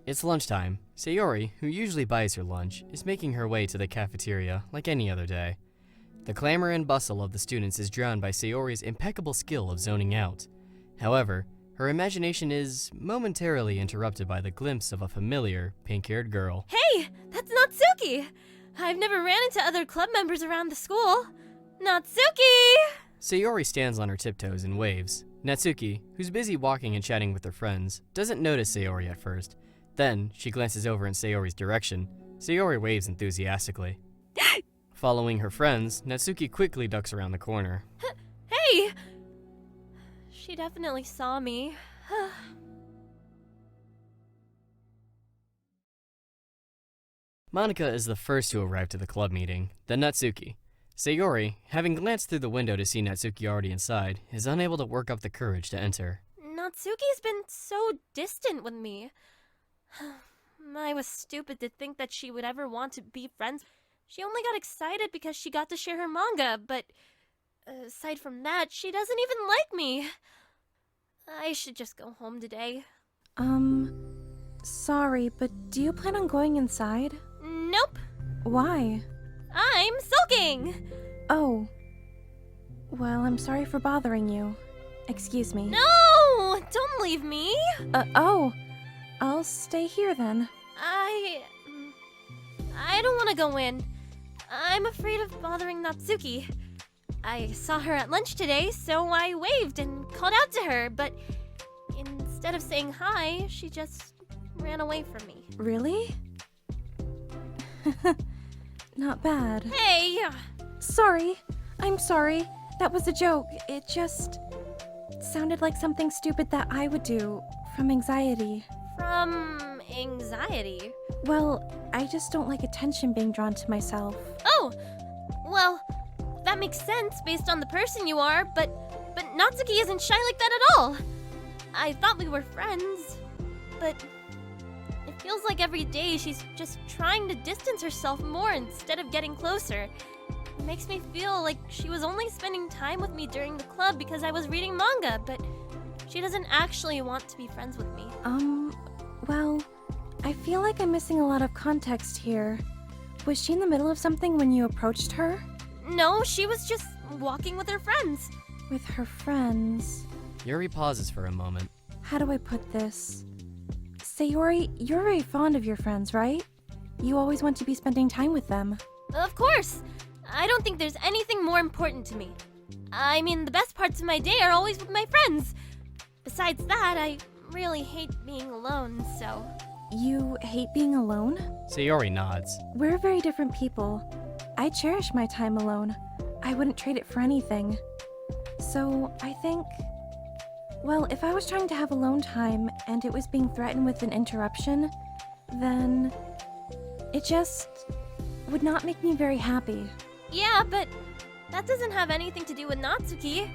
It's lunchtime. Sayori, who usually buys her lunch, is making her way to the cafeteria like any other day. The clamor and bustle of the students is drowned by Sayori's impeccable skill of zoning out. However, her imagination is momentarily interrupted by the glimpse of a familiar, pink-haired girl. Hey, that's Natsuki! I've never ran into other club members around the school. Natsuki! Sayori stands on her tiptoes and waves. Natsuki, who's busy walking and chatting with her friends, doesn't notice Sayori at first. Then, she glances over in Sayori's direction. Sayori waves enthusiastically. Following her friends, Natsuki quickly ducks around the corner. Hey! She definitely saw me. Monika is the first to arrive to the club meeting, then Natsuki. Sayori, having glanced through the window to see Natsuki already inside, is unable to work up the courage to enter. Natsuki's been so distant with me. I was stupid to think that she would ever want to be friends. She only got excited because she got to share her manga, but aside from that, she doesn't even like me. I should just go home today. Sorry, but do you plan on going inside? Nope. Why? I'm sulking! Oh. Well, I'm sorry for bothering you. Excuse me. No! Don't leave me! Oh. I'll stay here then. I don't want to go in. I'm afraid of bothering Natsuki. I saw her at lunch today, so I waved and called out to her, but instead of saying hi, she just ran away from me. Really? Not bad. Hey! Sorry. I'm sorry. That was a joke. It just sounded like something stupid that I would do from anxiety. From anxiety? Well, I just don't like attention being drawn to myself. Oh! Well, that makes sense based on the person you are, but Natsuki isn't shy like that at all. I thought we were friends, but it feels like every day she's just trying to distance herself more instead of getting closer. It makes me feel like she was only spending time with me during the club because I was reading manga, but she doesn't actually want to be friends with me. Well, I feel like I'm missing a lot of context here. Was she in the middle of something when you approached her? No, she was just walking with her friends. With her friends? Yuri pauses for a moment. How do I put this? Sayori, you're very fond of your friends, right? You always want to be spending time with them. Of course! I don't think there's anything more important to me. I mean, the best parts of my day are always with my friends. Besides that, I really hate being alone, so... You hate being alone? Sayori nods. We're very different people. I cherish my time alone. I wouldn't trade it for anything. So, I think... Well, if I was trying to have alone time and it was being threatened with an interruption, then it just would not make me very happy. Yeah, but that doesn't have anything to do with Natsuki.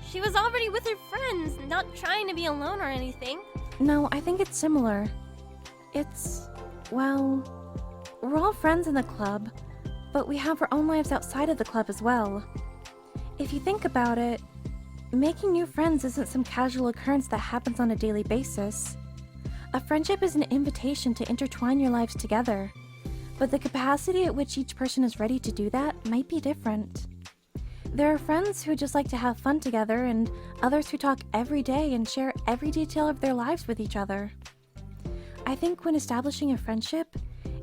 She was already with her friends, not trying to be alone or anything. No, I think it's similar. It's... well... we're all friends in the club, but we have our own lives outside of the club as well. If you think about it, making new friends isn't some casual occurrence that happens on a daily basis. A friendship is an invitation to intertwine your lives together, but the capacity at which each person is ready to do that might be different. There are friends who just like to have fun together, and others who talk every day and share every detail of their lives with each other. I think when establishing a friendship,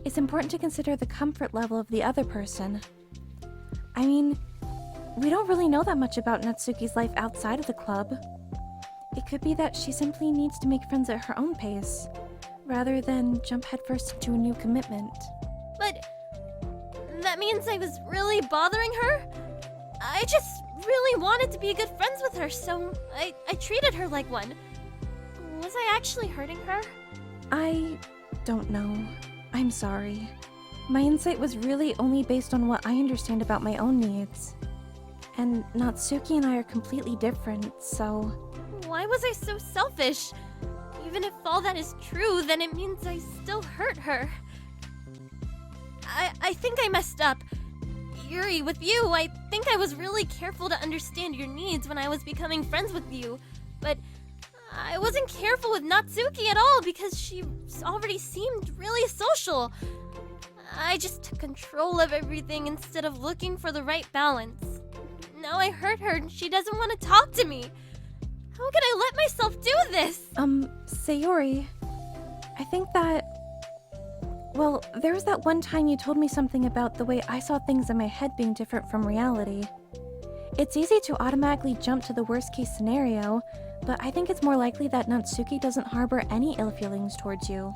it's important to consider the comfort level of the other person. I mean, we don't really know that much about Natsuki's life outside of the club. It could be that she simply needs to make friends at her own pace, rather than jump headfirst into a new commitment. But that means I was really bothering her? I just really wanted to be good friends with her, so I treated her like one. Was I actually hurting her? I don't know. I'm sorry. My insight was really only based on what I understand about my own needs. And Natsuki and I are completely different, so... Why was I so selfish? Even if all that is true, then it means I still hurt her. I think I messed up. Yuri, with you, I think I was really careful to understand your needs when I was becoming friends with you. But I wasn't careful with Natsuki at all because she already seemed really social. I just took control of everything instead of looking for the right balance. Now I hurt her and she doesn't want to talk to me. How can I let myself do this? Sayori, I think that... Well, there was that one time you told me something about the way I saw things in my head being different from reality. It's easy to automatically jump to the worst case scenario, but I think it's more likely that Natsuki doesn't harbor any ill feelings towards you.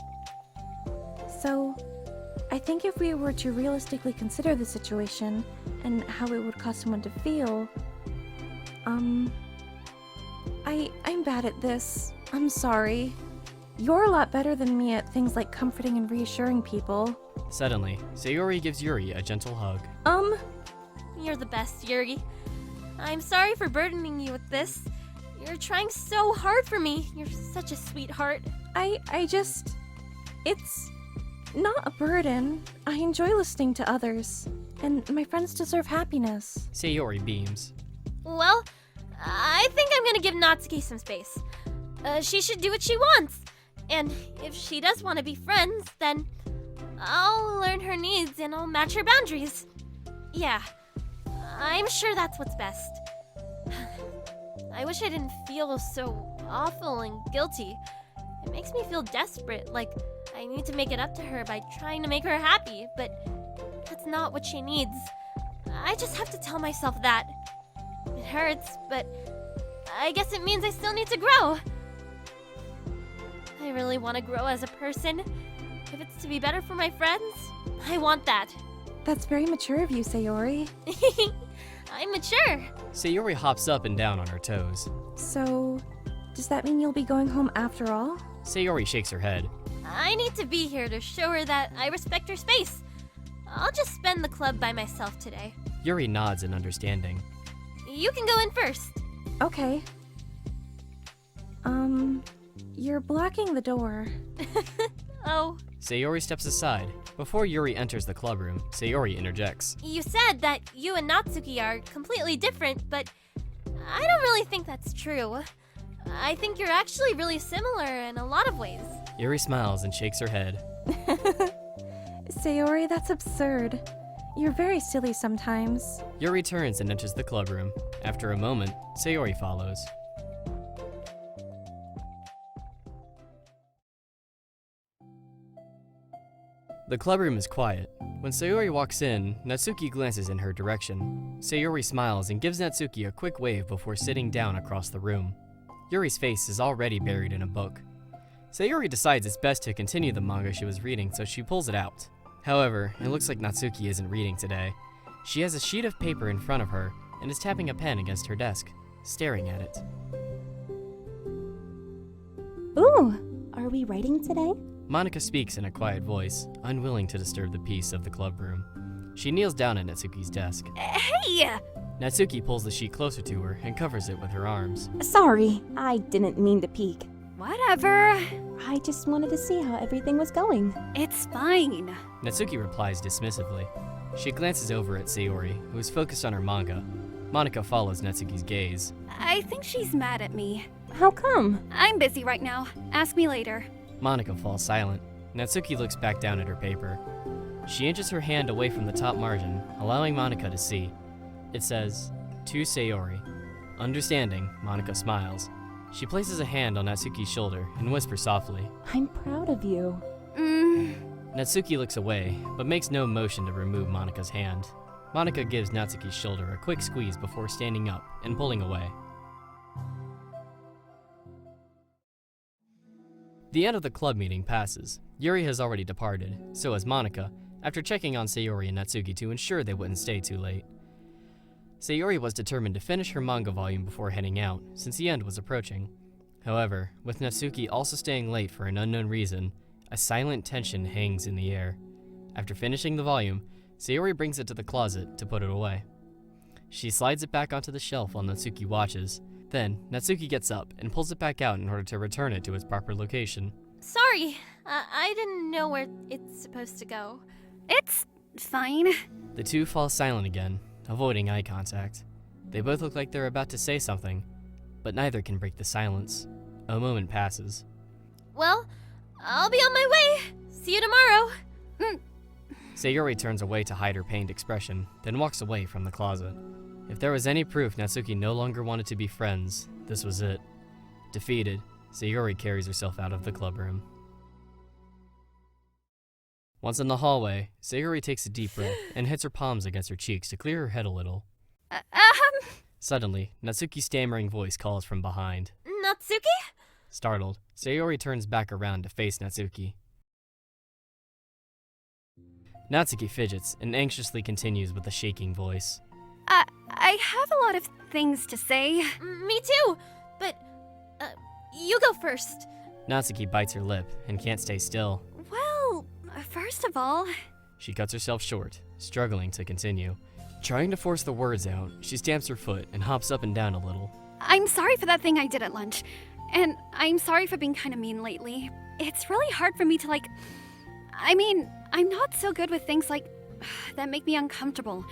So, I think if we were to realistically consider the situation and how it would cause someone to feel, I'm bad at this. I'm sorry. You're a lot better than me at things like comforting and reassuring people. Suddenly, Sayori gives Yuri a gentle hug. You're the best, Yuri. I'm sorry for burdening you with this. You're trying so hard for me. You're such a sweetheart. It's not a burden. I enjoy listening to others, and my friends deserve happiness. Sayori beams. Well, I think I'm gonna give Natsuki some space. She should do what she wants. And if she does want to be friends, then I'll learn her needs and I'll match her boundaries. Yeah, I'm sure that's what's best. I wish I didn't feel so awful and guilty. It makes me feel desperate, like I need to make it up to her by trying to make her happy, but that's not what she needs. I just have to tell myself that. It hurts, but I guess it means I still need to grow. I really want to grow as a person. If it's to be better for my friends, I want that. That's very mature of you, Sayori. I'm mature. Sayori hops up and down on her toes. So, does that mean you'll be going home after all? Sayori shakes her head. I need to be here to show her that I respect her space. I'll just spend the club by myself today. Yuri nods in understanding. You can go in first. Okay. You're blocking the door. Oh. Sayori steps aside. Before Yuri enters the clubroom, Sayori interjects. You said that you and Natsuki are completely different, but I don't really think that's true. I think you're actually really similar in a lot of ways. Yuri smiles and shakes her head. Sayori, that's absurd. You're very silly sometimes. Yuri turns and enters the clubroom. After a moment, Sayori follows. The clubroom is quiet. When Sayori walks in, Natsuki glances in her direction. Sayori smiles and gives Natsuki a quick wave before sitting down across the room. Yuri's face is already buried in a book. Sayori decides it's best to continue the manga she was reading, so she pulls it out. However, it looks like Natsuki isn't reading today. She has a sheet of paper in front of her and is tapping a pen against her desk, staring at it. Ooh, are we writing today? Monika speaks in a quiet voice, unwilling to disturb the peace of the clubroom. She kneels down at Natsuki's desk. Hey! Natsuki pulls the sheet closer to her and covers it with her arms. Sorry, I didn't mean to peek. Whatever. I just wanted to see how everything was going. It's fine. Natsuki replies dismissively. She glances over at Sayori, who is focused on her manga. Monika follows Natsuki's gaze. I think she's mad at me. How come? I'm busy right now. Ask me later. Monika falls silent. Natsuki looks back down at her paper. She inches her hand away from the top margin, allowing Monika to see. It says, "To Sayori." Understanding, Monika smiles. She places a hand on Natsuki's shoulder and whispers softly. I'm proud of you. Natsuki looks away, but makes no motion to remove Monika's hand. Monika gives Natsuki's shoulder a quick squeeze before standing up and pulling away. The end of the club meeting passes. Yuri has already departed, so has Monika, after checking on Sayori and Natsuki to ensure they wouldn't stay too late. Sayori was determined to finish her manga volume before heading out, since the end was approaching. However, with Natsuki also staying late for an unknown reason, a silent tension hangs in the air. After finishing the volume, Sayori brings it to the closet to put it away. She slides it back onto the shelf while Natsuki watches. Then, Natsuki gets up and pulls it back out in order to return it to its proper location. Sorry, I didn't know where it's supposed to go. It's fine. The two fall silent again, avoiding eye contact. They both look like they're about to say something, but neither can break the silence. A moment passes. Well, I'll be on my way. See you tomorrow. Sayori turns away to hide her pained expression, then walks away from the closet. If there was any proof Natsuki no longer wanted to be friends, this was it. Defeated, Sayori carries herself out of the clubroom. Once in the hallway, Sayori takes a deep breath and hits her palms against her cheeks to clear her head a little. Suddenly, Natsuki's stammering voice calls from behind. Natsuki? Startled, Sayori turns back around to face Natsuki. Natsuki fidgets and anxiously continues with a shaking voice. I have a lot of things to say. Me too, but you go first. Natsuki bites her lip and can't stay still. Well, first of all, She cuts herself short, struggling to continue. Trying to force the words out, she stamps her foot and hops up and down a little. I'm sorry for that thing I did at lunch. And I'm sorry for being kind of mean lately. It's really hard for me to I'm not so good with things like that make me uncomfortable,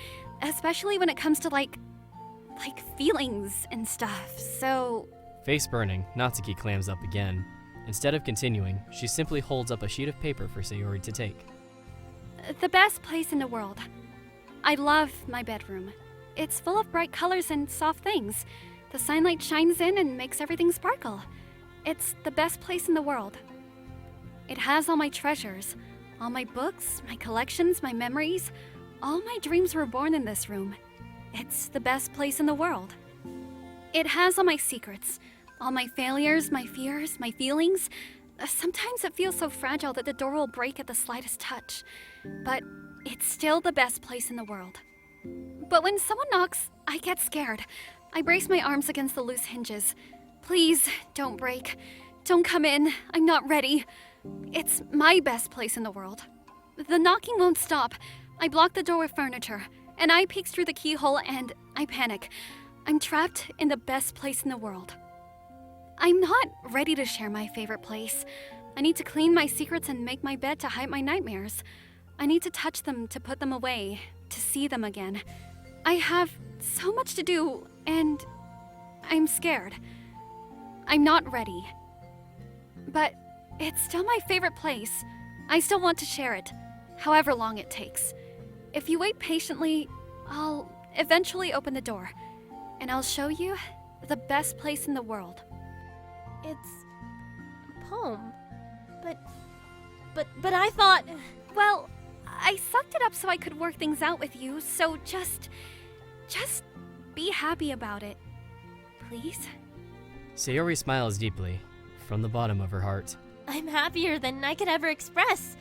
especially when it comes to like feelings and stuff. So, Face burning, Natsuki clams up again. Instead of continuing, she simply holds up a sheet of paper for Sayori to take. the best place in the world. I love my bedroom. It's full of bright colors and soft things. The sunlight shines in and makes everything sparkle. It's the best place in the world. It has all my treasures, all my books, my collections, my memories. All my dreams were born in this room. It's the best place in the world. It has all my secrets, all my failures, my fears, my feelings. Sometimes it feels so fragile that the door will break at the slightest touch. But it's still the best place in the world. But when someone knocks, I get scared. I brace my arms against the loose hinges. Please, don't break. Don't come in. I'm not ready. It's my best place in the world. The knocking won't stop. I block the door with furniture, and I peek through the keyhole and I panic. I'm trapped in the best place in the world. I'm not ready to share my favorite place. I need to clean my secrets and make my bed to hide my nightmares. I need to touch them to put them away, to see them again. I have so much to do, and I'm scared. I'm not ready. But it's still my favorite place. I still want to share it, however long it takes. If you wait patiently, I'll eventually open the door, and I'll show you the best place in the world. It's a poem. But I thought... Well, I sucked it up so I could work things out with you, so just be happy about it. Please? Sayori smiles deeply, from the bottom of her heart. I'm happier than I could ever express.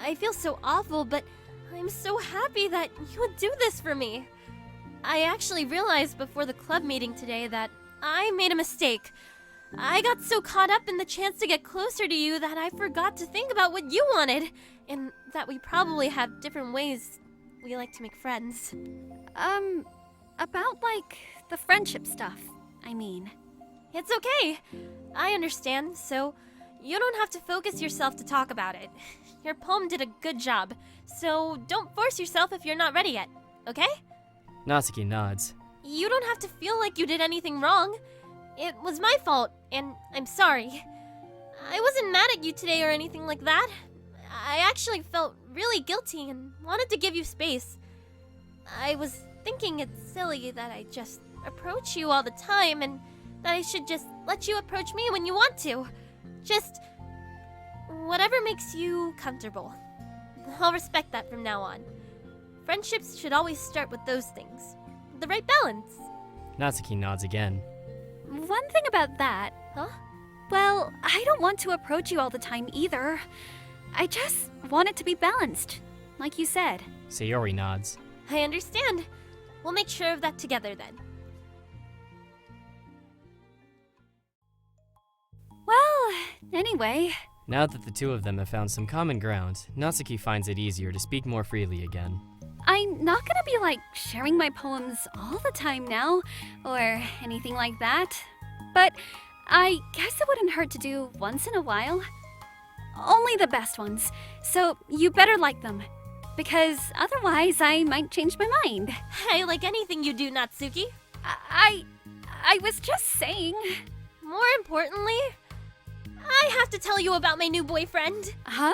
I feel so awful, but I'm so happy that you would do this for me. I actually realized before the club meeting today that I made a mistake. I got so caught up in the chance to get closer to you that I forgot to think about what you wanted, and that we probably have different ways we like to make friends. About the friendship stuff, I mean. It's okay. I understand, so you don't have to focus yourself to talk about it. Your poem did a good job, so don't force yourself if you're not ready yet, okay? Natsuki nods. You don't have to feel like you did anything wrong. It was my fault, and I'm sorry. I wasn't mad at you today or anything like that. I actually felt really guilty and wanted to give you space. I was thinking it's silly that I just approach you all the time and that I should just let you approach me when you want to. Just whatever makes you comfortable. I'll respect that from now on. Friendships should always start with those things. The right balance. Natsuki nods again. One thing about that, Huh? well, I don't want to approach you all the time either. I just want it to be balanced, like you said. Sayori nods. I understand. We'll make sure of that together then. Well, anyway, Now that the two of them have found some common ground, Natsuki finds it easier to speak more freely again. I'm not gonna be sharing my poems all the time now, or anything like that. But I guess it wouldn't hurt to do once in a while. Only the best ones, so you better like them. Because otherwise I might change my mind. I like anything you do, Natsuki. I was just saying. more importantly, I have to tell you about my new boyfriend. Huh?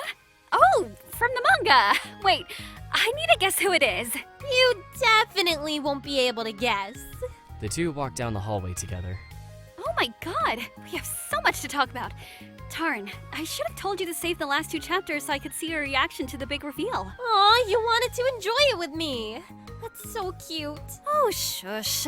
Oh, from the manga! Wait, I need to guess who it is. You definitely won't be able to guess. The two walk down the hallway together. Oh my god, we have so much to talk about. Tarn, I should have told you to save the last 2 chapters so I could see your reaction to the big reveal. Aw, you wanted to enjoy it with me. That's so cute. Oh, shush.